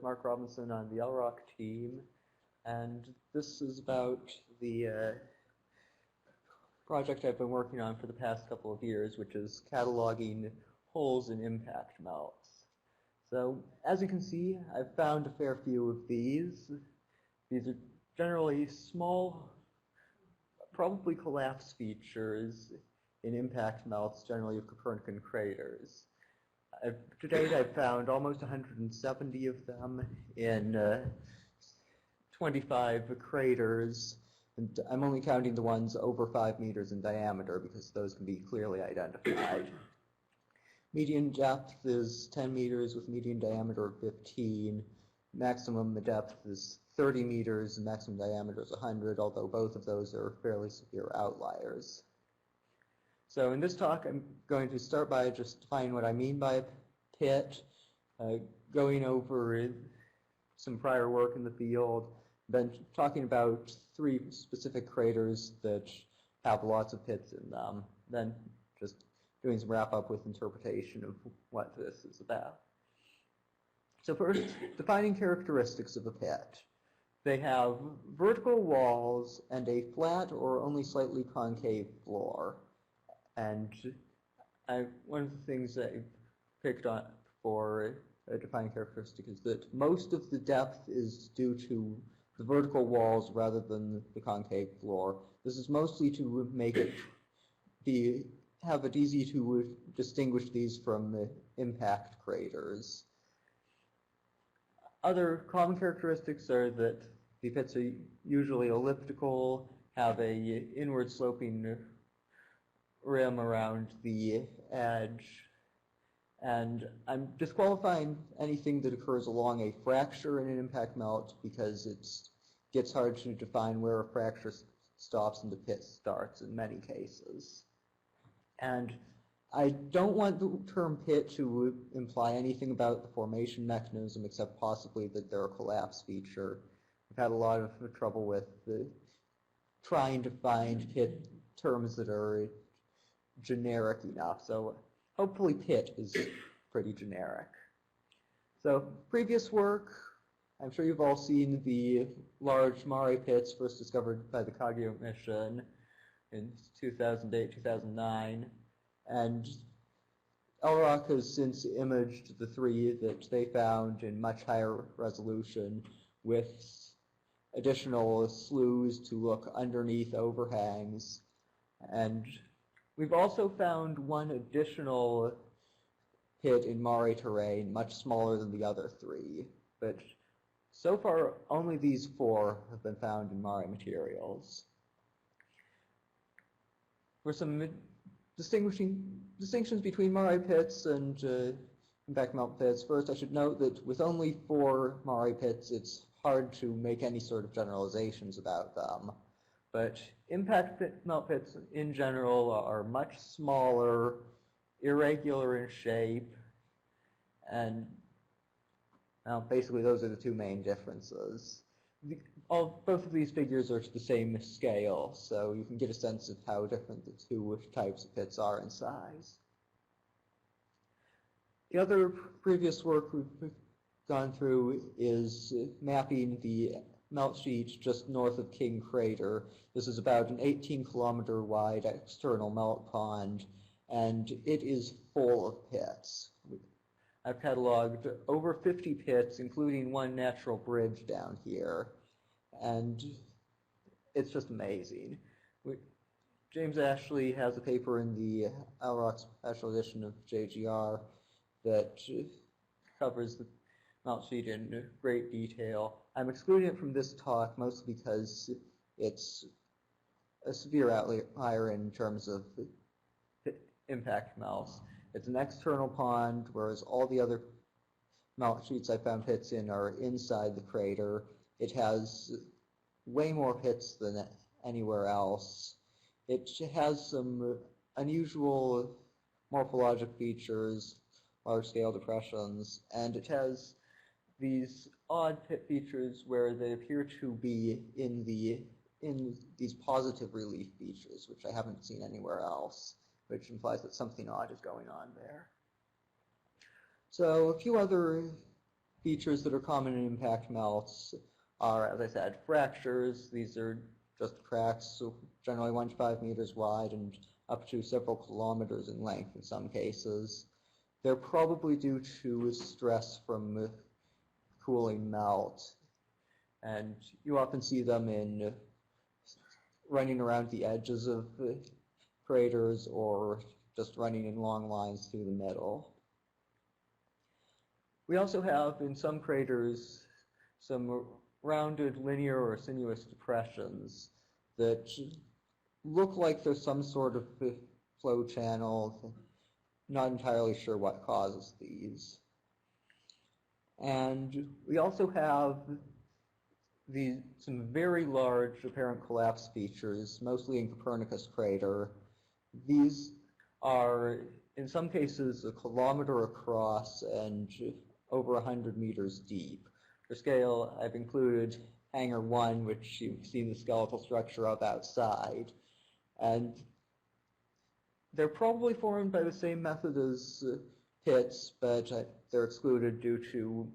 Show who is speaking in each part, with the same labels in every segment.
Speaker 1: Mark Robinson on the LROC team, and this is about the project I've been working on for the past couple of years, which is cataloging holes in impact melts. So, as you can see, I've found a fair few of these. These are generally small, probably collapse features in impact melts, generally of Copernican craters. To date, I've found almost 170 of them in 25 craters, and I'm only counting the ones over 5 meters in diameter because those can be clearly identified. Median depth is 10 meters with median diameter of 15. Maximum depth is 30 meters and maximum diameter is 100, although both of those are fairly severe outliers. So in this talk, I'm going to start by just defining what I mean by a pit, going over some prior work in the field, then talking about 3 specific craters that have lots of pits in them, then just doing some wrap-up with interpretation of what this is about. So first, defining characteristics of a pit. They have vertical walls and a flat or only slightly concave floor. And one of the things I picked on for a defining characteristic is that most of the depth is due to the vertical walls rather than the concave floor. This is mostly to make it have it easy to distinguish these from the impact craters. Other common characteristics are that the pits are usually elliptical, have a inward sloping rim around the edge, and I'm disqualifying anything that occurs along a fracture in an impact melt because it gets hard to define where a fracture stops and the pit starts in many cases. And I don't want the term pit to imply anything about the formation mechanism except possibly that they're a collapse feature. I've had a lot of trouble with trying to find pit terms that are generic enough, so hopefully pit is pretty generic. So previous work, I'm sure you've all seen the large Mare pits first discovered by the Kagyo mission in 2008-2009, and LROC has since imaged the 3 that they found in much higher resolution with additional sloughs to look underneath overhangs, and we've also found one additional pit in Mare terrain, much smaller than the other 3, but so far only these 4 have been found in Mare materials. For some distinctions between Mare pits and impact melt pits, first I should note that with only 4 Mare pits, it's hard to make any sort of generalizations about them. But impact melt pits in general are much smaller, irregular in shape, and basically those are the 2 main differences. Both of these figures are to the same scale, so you can get a sense of how different the 2 types of pits are in size. The other previous work we've gone through is mapping the melt sheet just north of King Crater. This is about an 18-kilometer wide external melt pond, and it is full of pits. I've cataloged over 50 pits, including one natural bridge down here, and it's just amazing. James Ashley has a paper in the LROC Special Edition of JGR that covers the melt sheet in great detail. I'm excluding it from this talk mostly because it's a severe outlier in terms of impact melts. It's an external pond, whereas all the other melt sheets I found pits in are inside the crater. It has way more pits than anywhere else. It has some unusual morphologic features, large-scale depressions, and it has these odd pit features where they appear to be in these positive relief features, which I haven't seen anywhere else, which implies that something odd is going on there. So a few other features that are common in impact melts are, as I said, fractures. These are just cracks, so generally 1 to 5 meters wide and up to several kilometers in length in some cases. They're probably due to stress from cooling melt, and you often see them in running around the edges of craters or just running in long lines through the middle. We also have, in some craters, some rounded linear or sinuous depressions that look like there's some sort of flow channel. Not entirely sure what causes these. And we also have some very large apparent collapse features, mostly in Copernicus crater. These are, in some cases, 1 kilometer across and over 100 meters deep. For scale, I've included Hangar 1, which you've seen the skeletal structure of outside. And they're probably formed by the same method as pits, but they're excluded due to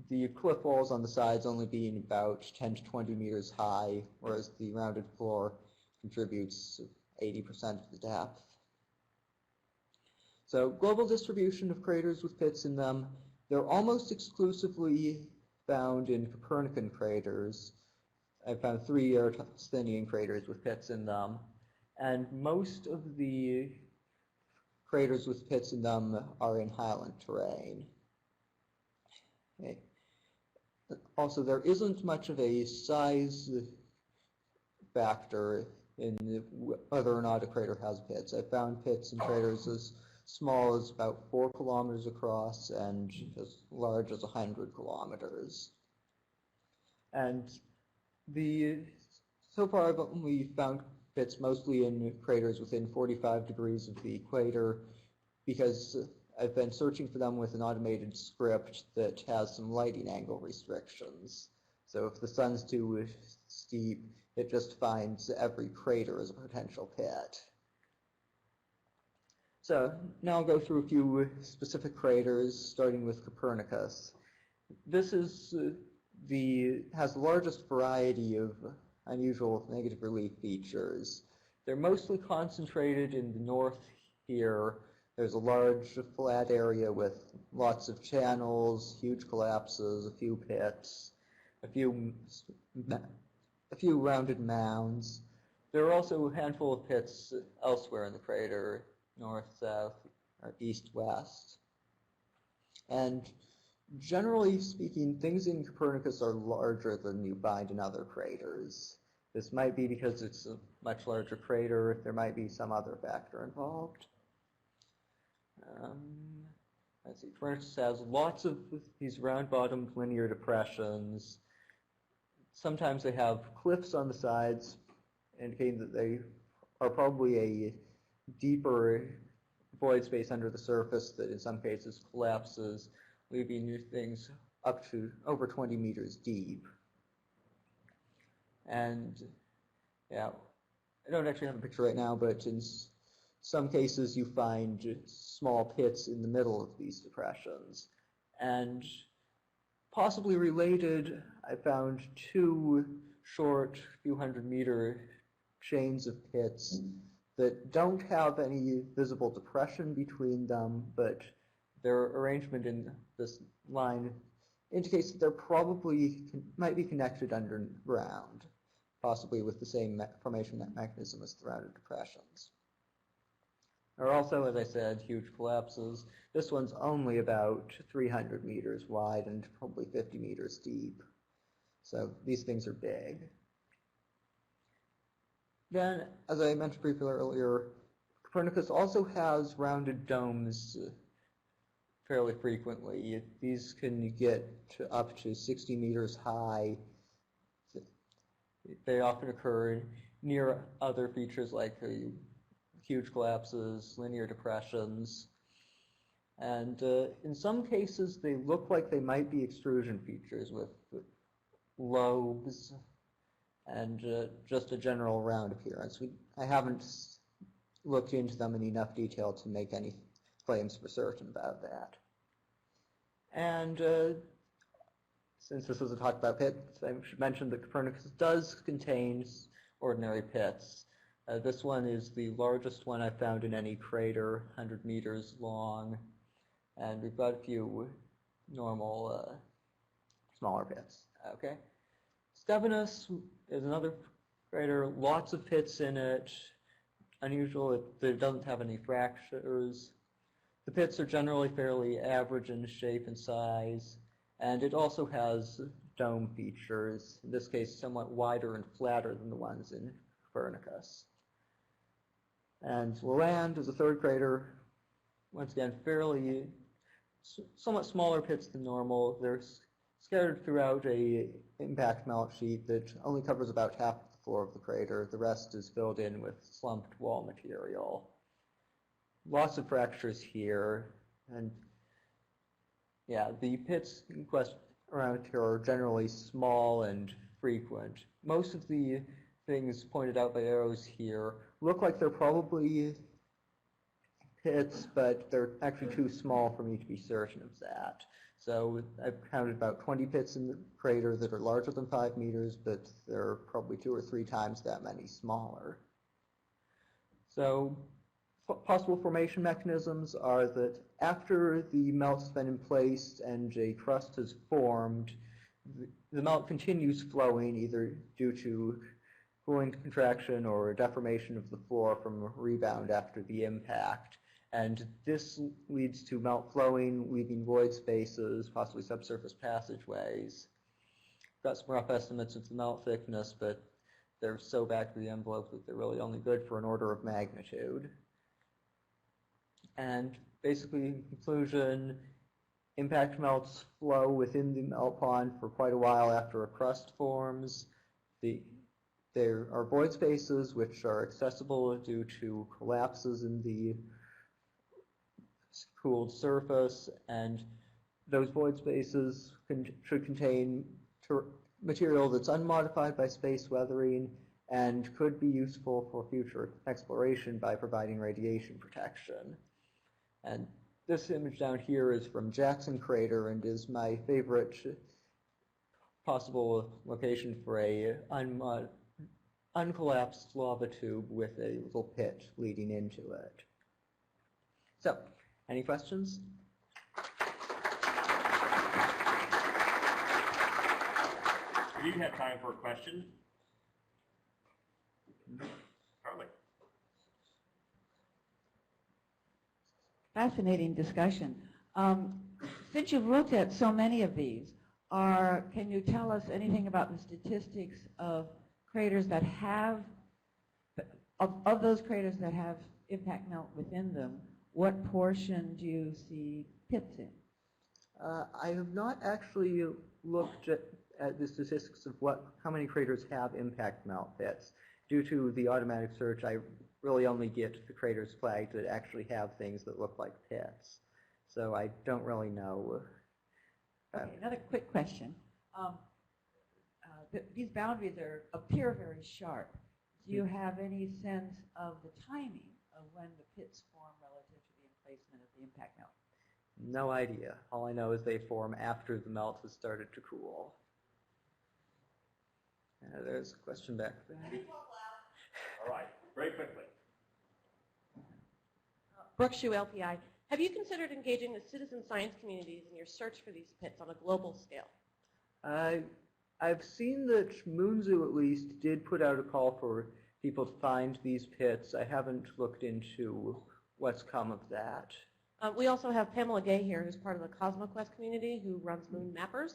Speaker 1: the cliff walls on the sides only being about 10 to 20 meters high, whereas the rounded floor contributes 80% of the depth. So global distribution of craters with pits in them, they're almost exclusively found in Copernican craters. I found 3 Eratosthenian craters with pits in them, and most of the craters with pits in them are in highland terrain. Okay. Also, there isn't much of a size factor in whether or not a crater has pits. I found pits in craters as small as about 4 kilometers across and as large as 100 kilometers. And so far I've only found pits mostly in craters within 45 degrees of the equator, because I've been searching for them with an automated script that has some lighting angle restrictions. So if the sun's too steep, it just finds every crater as a potential pit. So now I'll go through a few specific craters, starting with Copernicus. This is has the largest variety of unusual negative relief features. They're mostly concentrated in the north here. There's a large flat area with lots of channels, huge collapses, a few pits, a few rounded mounds. There are also a handful of pits elsewhere in the crater, north, south, or east, west. And generally speaking, things in Copernicus are larger than you find in other craters. This might be because it's a much larger crater. There might be some other factor involved. Let's see, Copernicus has lots of these round-bottomed linear depressions. Sometimes they have cliffs on the sides, indicating that they are probably a deeper void space under the surface that in some cases collapses, leaving things up to over 20 meters deep. And yeah, I don't actually have a picture right now, but in some cases you find small pits in the middle of these depressions. And possibly related, I found 2 short, few hundred meter chains of pits that don't have any visible depression between them, but their arrangement in this line indicates that they're probably might be connected underground, possibly with the same formation mechanism as the rounded depressions. There are also, as I said, huge collapses. This one's only about 300 meters wide and probably 50 meters deep. So these things are big. Then, as I mentioned briefly earlier, Copernicus also has rounded domes fairly frequently. These can get up to 60 meters high. They often occur near other features like huge collapses, linear depressions, and in some cases they look like they might be extrusion features with lobes and just a round round appearance. I haven't looked into them in enough detail to make any claims for certain about that. And since this is a talk about pits, I should mention that Copernicus does contain ordinary pits. This one is the largest one I've found in any crater, 100 meters long, and we've got a few normal smaller pits. Okay, Stevinus is another crater, lots of pits in it. Unusual that it doesn't have any fractures. The pits are generally fairly average in shape and size, and it also has dome features, in this case somewhat wider and flatter than the ones in Copernicus. And Lalande is a third crater, once again fairly somewhat smaller pits than normal. They're scattered throughout a impact melt sheet that only covers about half the floor of the crater. The rest is filled in with slumped wall material. Lots of fractures here, and yeah, the pits in question around here are generally small and frequent. Most of the things pointed out by arrows here look like they're probably pits, but they're actually too small for me to be certain of that. So I've counted about 20 pits in the crater that are larger than 5 meters, but there are probably 2 or 3 times that many smaller. So possible formation mechanisms are that after the melt has been in place and a crust has formed, the melt continues flowing either due to cooling contraction or deformation of the floor from a rebound after the impact. And this leads to melt flowing, leaving void spaces, possibly subsurface passageways. Got some rough estimates of the melt thickness, but they're so back of the envelope that they're really only good for an order of magnitude. And basically, in conclusion, impact melts flow within the melt pond for quite a while after a crust forms. There are void spaces which are accessible due to collapses in the cooled surface, and those void spaces should contain material that's unmodified by space weathering and could be useful for future exploration by providing radiation protection. And this image down here is from Jackson Crater and is my favorite possible location for a uncollapsed lava tube with a little pit leading into it. So, any questions?
Speaker 2: We do have time for a question. Charlie.
Speaker 3: Fascinating discussion. Since you've looked at so many of these, can you tell us anything about the statistics of craters that have, of those craters that have impact melt within them, what portion do you see pits in?
Speaker 1: I have not actually looked at the statistics of how many craters have impact melt pits. Due to the automatic search, I really only get the craters flagged that actually have things that look like pits. So I don't really know.
Speaker 3: Okay, another quick question. These boundaries appear very sharp. Do you have any sense of the timing of when the pits form relative to the emplacement of the impact melt?
Speaker 1: No idea. All I know is they form after the melt has started to cool. There's a question back there.
Speaker 2: All right, very quickly.
Speaker 4: Brooke Shue, LPI. Have you considered engaging the citizen science communities in your search for these pits on a global scale?
Speaker 1: I've seen that Moonzoo at least did put out a call for people to find these pits. I haven't looked into what's come of that.
Speaker 4: We also have Pamela Gay here, who's part of the CosmoQuest community, who runs Moon Mappers.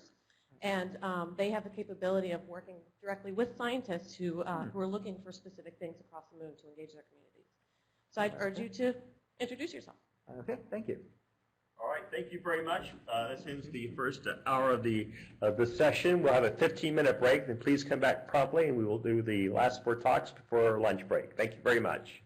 Speaker 4: And they have the capability of working directly with scientists who are looking for specific things across the moon to engage their communities. So I'd urge you to introduce yourself.
Speaker 1: Okay, thank you.
Speaker 2: All right, thank you very much. This ends the first hour of the session. We'll have a 15-minute break, then please come back promptly, and we will do the last 4 talks before our lunch break. Thank you very much.